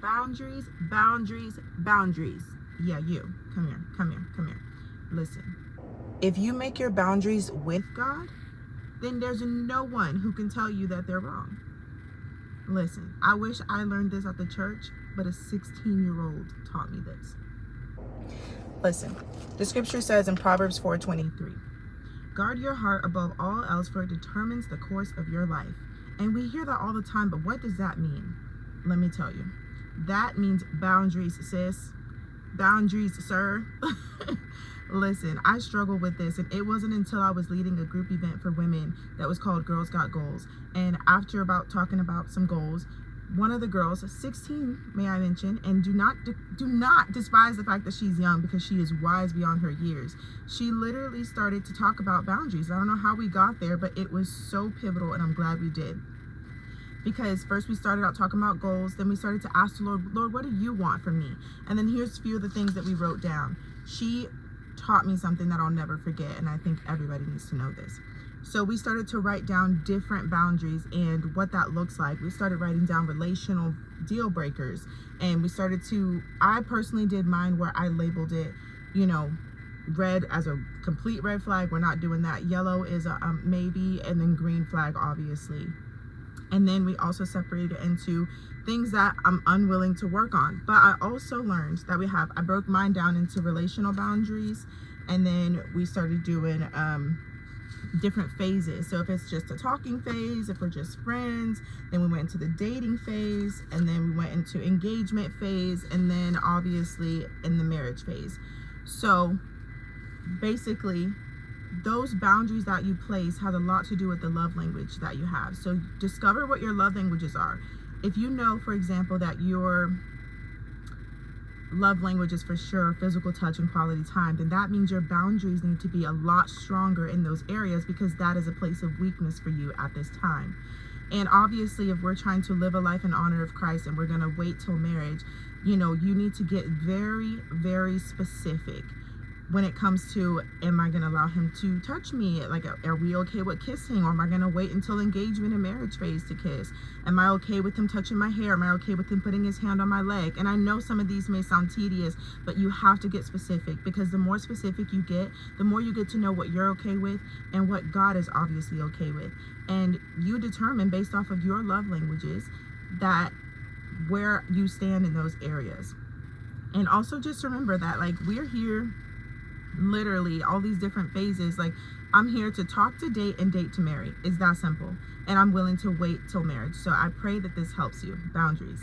Boundaries, boundaries, boundaries. Yeah, you. Come here, come here, come here. Listen, if you make your boundaries with God, then there's no one who can tell you that they're wrong. Listen, I wish I learned this at the church, but a 16-year-old taught me this. Listen, the scripture says in Proverbs 4:23, guard your heart above all else, for it determines the course of your life. And we hear that all the time, but what does that mean? Let me tell you. That means boundaries, sis. Boundaries, sir. Listen, I struggle with this, and it wasn't until I was leading a group event for women that was called Girls Got Goals. And after talking about some goals, one of the girls, 16, may I mention, and do not despise the fact that she's young, because she is wise beyond her years. She literally started to talk about boundaries. I don't know how we got there, but it was so pivotal, and I'm glad we did. Because first we started out talking about goals, then we started to ask the Lord, what do you want from me? And then here's a few of the things that we wrote down. She taught me something that I'll never forget, and I think everybody needs to know this. So we started to write down different boundaries and what that looks like. We started writing down relational deal breakers, and I personally did mine where I labeled it, red as a complete red flag. We're not doing that. Yellow is a maybe, and then green flag, obviously. And then we also separated it into things that I'm unwilling to work on. But I also learned that I broke mine down into relational boundaries, and then we started doing different phases. So if it's just a talking phase, if we're just friends, then we went into the dating phase, and then we went into engagement phase, and then obviously in the marriage phase. So basically, those boundaries that you place has a lot to do with the love language that you have. So discover what your love languages are. If you know, for example, that your love language is for sure physical touch and quality time, then that means your boundaries need to be a lot stronger in those areas, because that is a place of weakness for you at this time. And obviously, if we're trying to live a life in honor of Christ and we're going to wait till marriage, you need to get very, very specific when it comes to, am I going to allow him to touch me? Like, are we okay with kissing? Or am I going to wait until engagement and marriage phase to kiss? Am I okay with him touching my hair? Am I okay with him putting his hand on my leg? And I know some of these may sound tedious, but you have to get specific, because the more specific you get, the more you get to know what you're okay with and what God is obviously okay with. And you determine based off of your love languages that where you stand in those areas. And also just remember that, like, we're here literally all these different phases. Like, I'm here to talk to date and date to marry. It's that simple. And I'm willing to wait till marriage. So I pray that this helps you. Boundaries.